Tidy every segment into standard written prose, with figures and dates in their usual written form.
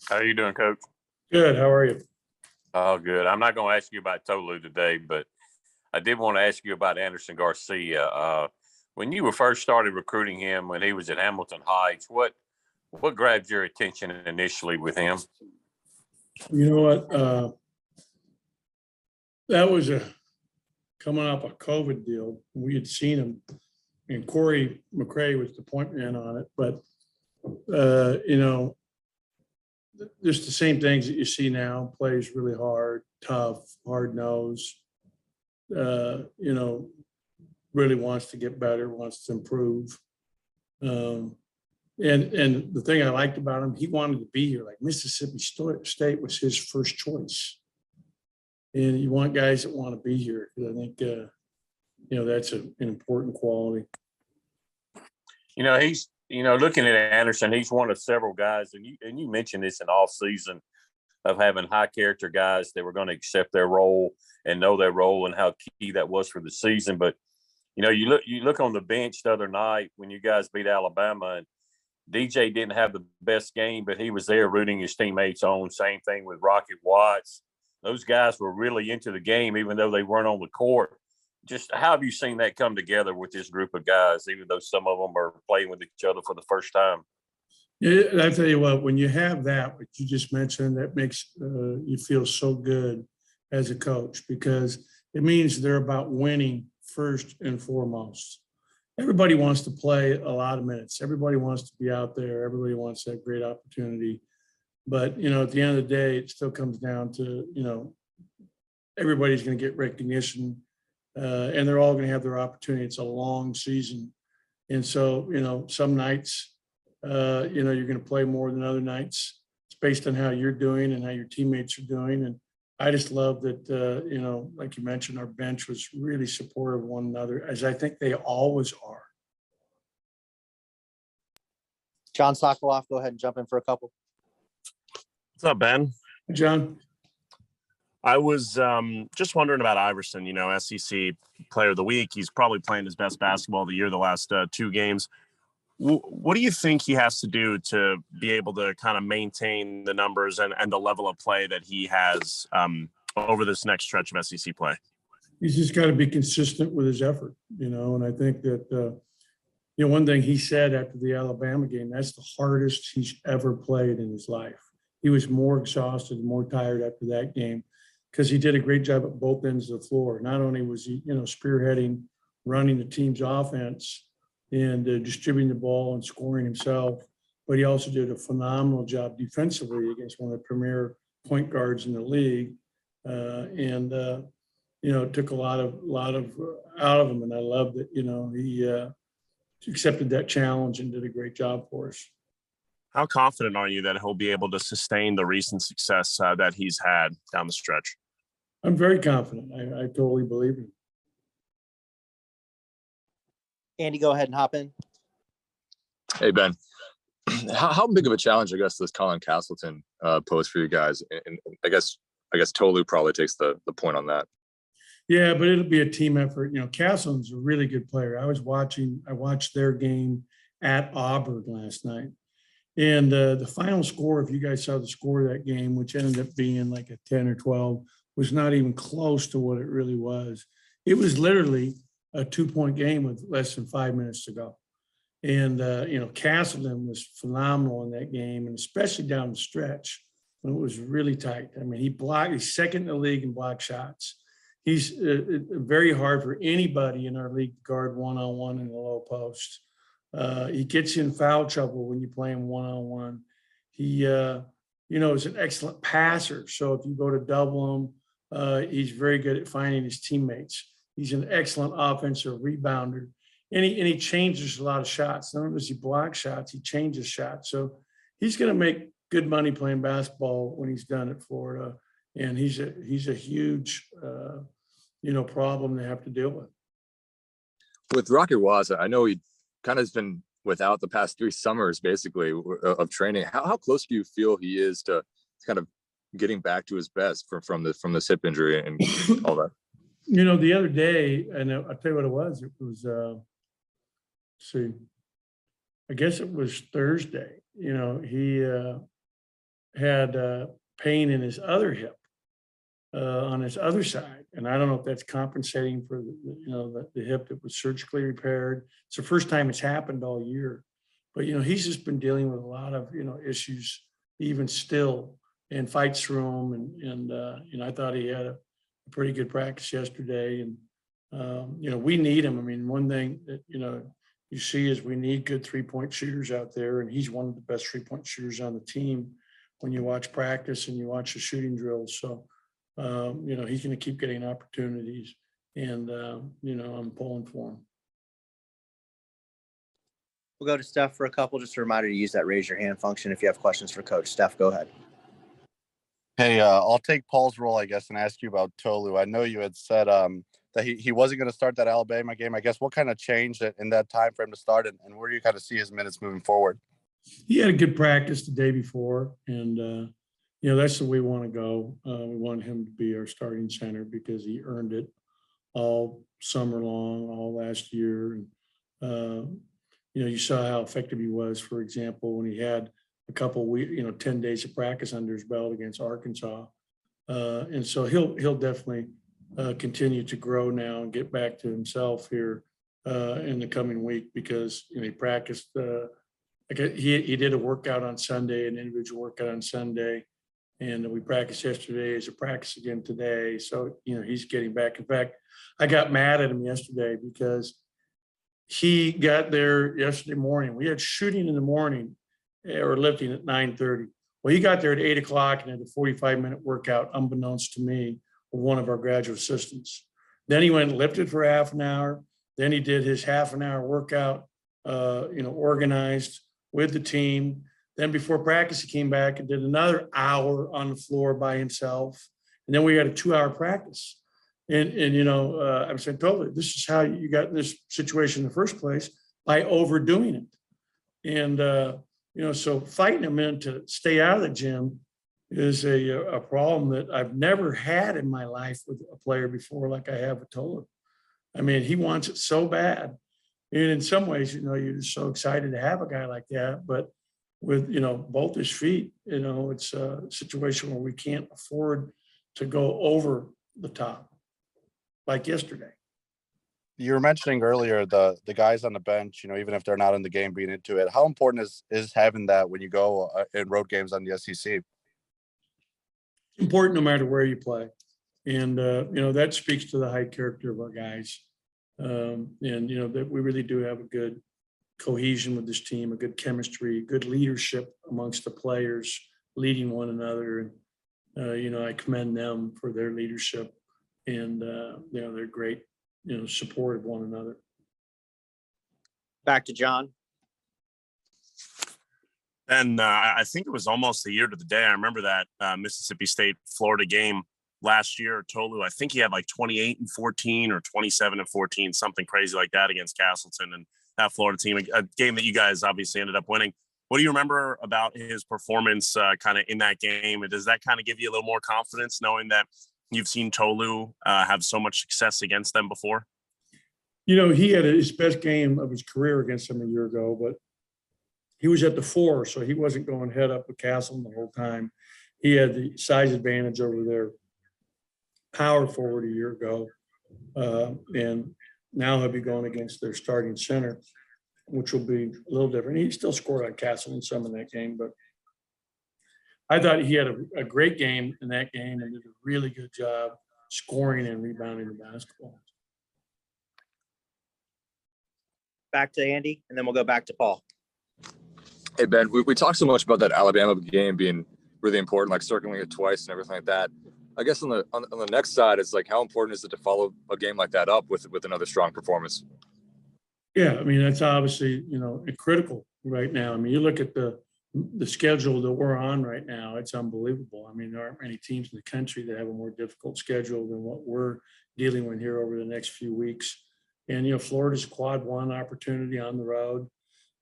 How are you doing, Coach? Good. How are you? Oh, good. I'm not going to ask you about Tolu today, but I did want to ask you about Anderson Garcia. When you were first started recruiting him when he was at Hamilton Heights, what grabbed your attention initially with him? You know what? That was coming up a COVID deal. We had seen him, and Corey McRae was the point man on it. But just the same things that you see now. Plays really hard, tough, hard nosed. Really wants to get better, wants to improve. And the thing I liked about him, he wanted to be here. Like Mississippi State was his first choice. And you want guys that want to be here. I think, that's an important quality. He's looking at Anderson, he's one of several guys, and you mentioned this in all season of having high character guys that were going to accept their role and know their role and how key that was for the season. But you look on the bench the other night when you guys beat Alabama, and DJ didn't have the best game, but he was there rooting his teammates on. Same thing with Rocket Watts. Those guys were really into the game, even though they weren't on the court. Just how have you seen that come together with this group of guys, even though some of them are playing with each other for the first time? Yeah, I tell you what, when you have that, what you just mentioned, that makes you feel so good as a coach, because it means they're about winning first and foremost. Everybody wants to play a lot of minutes. Everybody wants to be out there. Everybody wants that great opportunity. But, at the end of the day, it still comes down to, everybody's going to get recognition and they're all going to have their opportunity. It's a long season. And so, some nights, you're going to play more than other nights. It's based on how you're doing and how your teammates are doing. And I just love that, like you mentioned, our bench was really supportive of one another, as I think they always are. John Sokoloff, go ahead and jump in for a couple. What's up, Ben? Hey, John. I was just wondering about Iverson, SEC Player of the Week. He's probably playing his best basketball of the year the last two games. What do you think he has to do to be able to kind of maintain the numbers and the level of play that he has over this next stretch of SEC play? He's just got to be consistent with his effort, and I think that, one thing he said after the Alabama game, that's the hardest he's ever played in his life. He was more exhausted, more tired after that game because he did a great job at both ends of the floor. Not only was he, spearheading, running the team's offense and distributing the ball and scoring himself, but he also did a phenomenal job defensively against one of the premier point guards in the league. It took a lot of out of him. And I love that, he accepted that challenge and did a great job for us. How confident are you that he'll be able to sustain the recent success that he's had down the stretch? I'm very confident. I totally believe him. Andy, go ahead and hop in. Hey, Ben. How big of a challenge, I guess, does Colin Castleton pose for you guys? And I guess Tolu probably takes the point on that. Yeah, but it'll be a team effort. Castleton's a really good player. I watched their game at Auburn last night. And the final score, if you guys saw the score of that game, which ended up being like a 10 or 12, was not even close to what it really was. It was literally a 2-point game with less than 5 minutes to go. And, Castleton was phenomenal in that game, and especially down the stretch when it was really tight. I mean, he's second in the league in block shots. He's very hard for anybody in our league to guard one-on-one in the low post. He gets you in foul trouble when you play him one-on-one. He, is an excellent passer. So if you go to double him, he's very good at finding his teammates. He's an excellent offensive rebounder. And he changes a lot of shots. Not only does he block shots, he changes shots. So he's going to make good money playing basketball when he's done at Florida. And he's a huge, problem to have to deal with. With Rocket Watts, I know he kind of has been without the past 3 summers, basically, of training. How close do you feel he is to kind of getting back to his best from the hip injury and all that? The other day, and I'll tell you what it was. It was, I guess it was Thursday. He had pain in his other hip on his other side. And I don't know if that's compensating for the hip that was surgically repaired. It's the first time it's happened all year. But, he's just been dealing with a lot of, issues even still, and fights through them. And I thought he had a pretty good practice yesterday. And, we need him. I mean, one thing that, you see is we need good 3-point shooters out there. And he's one of the best 3-point shooters on the team when you watch practice and you watch the shooting drills. So, he's going to keep getting opportunities, and, I'm pulling for him. We'll go to Steph for a couple. Just a reminder to use that raise your hand function if you have questions for Coach. Steph, go ahead. Hey, I'll take Paul's role, I guess, and ask you about Tolu. I know you had said that he wasn't going to start that Alabama game. I guess what kind of changed in that time for him to start, and where do you kind of see his minutes moving forward? He had a good practice the day before, and, that's the way we want to go. We want him to be our starting center because he earned it all summer long, all last year. And, you saw how effective he was, for example, when he had a couple weeks, 10 days of practice under his belt against Arkansas. And so he'll definitely continue to grow now and get back to himself here in the coming week because, he practiced. He did a workout on Sunday, an individual workout on Sunday. And we practiced yesterday as a practice again today. So, he's getting back. In fact, I got mad at him yesterday because he got there yesterday morning. We had shooting in the morning or lifting at 9:30. Well, he got there at 8 o'clock and had a 45-minute workout, unbeknownst to me, with one of our graduate assistants. Then he went and lifted for half an hour. Then he did his half an hour workout, organized with the team. Then before practice, he came back and did another hour on the floor by himself. And then we had a 2-hour practice. And I was saying, totally, this is how you got in this situation in the first place, by overdoing it. And, so fighting him in to stay out of the gym is a problem that I've never had in my life with a player before, like I have with Tolu. I mean, he wants it so bad. And in some ways, you're just so excited to have a guy like that. But with, both his feet, it's a situation where we can't afford to go over the top like yesterday. You were mentioning earlier the guys on the bench, even if they're not in the game, being into it. How important is having that when you go in road games on the SEC? Important no matter where you play. And, that speaks to the high character of our guys. And, that we really do have a good cohesion with this team, a good chemistry, good leadership amongst the players, leading one another. And, I commend them for their leadership. And, they're great, support of one another. Back to John. And I think it was almost a year to the day. I remember that Mississippi State Florida game last year. Tolu, I think he had like 28 and 14 or 27 and 14, something crazy like that against Castleton and that Florida team, a game that you guys obviously ended up winning. What do you remember about his performance kind of in that game? And does that kind of give you a little more confidence knowing that you've seen Tolu have so much success against them before? He had his best game of his career against them a year ago, but he was at the 4, so he wasn't going head up with Castleton the whole time. He had the size advantage over their power forward a year ago. And now he'll be going against their starting center, which will be a little different. He still scored on Castleton some in that game, but I thought he had a great game in that game and did a really good job scoring and rebounding the basketball. Back to Andy, and then we'll go back to Paul. Hey, Ben, we talked so much about that Alabama game being really important, like circling it twice and everything like that. I guess on the next side, it's like, how important is it to follow a game like that up with another strong performance? Yeah, I mean, that's obviously, critical right now. I mean, you look at the schedule that we're on right now, it's unbelievable. I mean, there aren't many teams in the country that have a more difficult schedule than what we're dealing with here over the next few weeks. And, Florida's quad 1 opportunity on the road.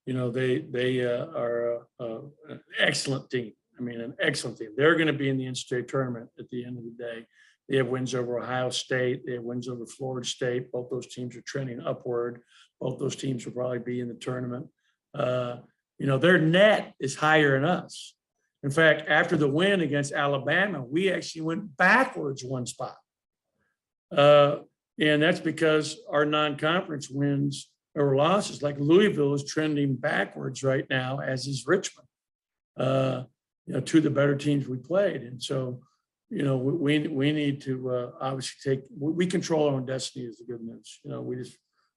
They are an excellent team. I mean, an excellent team. They're going to be in the NCAA tournament at the end of the day. They have wins over Ohio State. They have wins over Florida State. Both those teams are trending upward. Both those teams will probably be in the tournament. Their net is higher than us. In fact, after the win against Alabama, we actually went backwards one spot. And that's because our non-conference wins or losses, like Louisville, is trending backwards right now, as is Richmond. Two of the better teams we played. And so, we need to obviously we control our own destiny is the good news.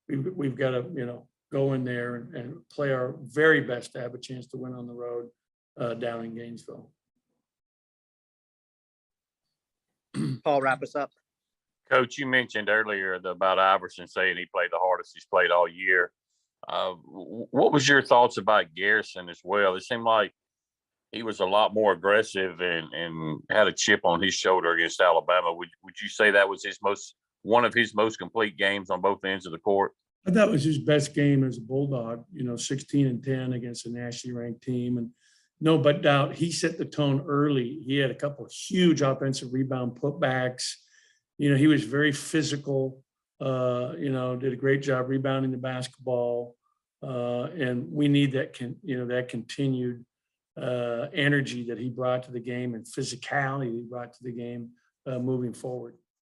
We've got to, go in there and play our very best to have a chance to win on the road down in Gainesville. Paul, wrap us up. Coach, you mentioned earlier about Iverson saying he played the hardest he's played all year. What was your thoughts about Garrison as well? It seemed like he was a lot more aggressive and had a chip on his shoulder against Alabama. Would you say that was one of his most complete games on both ends of the court? I thought it was his best game as a Bulldog, 16-10 against a nationally ranked team. And no but doubt he set the tone early. He had a couple of huge offensive rebound putbacks. He was very physical, did a great job rebounding the basketball. And we need that continued energy that he brought to the game and physicality he brought to the game moving forward.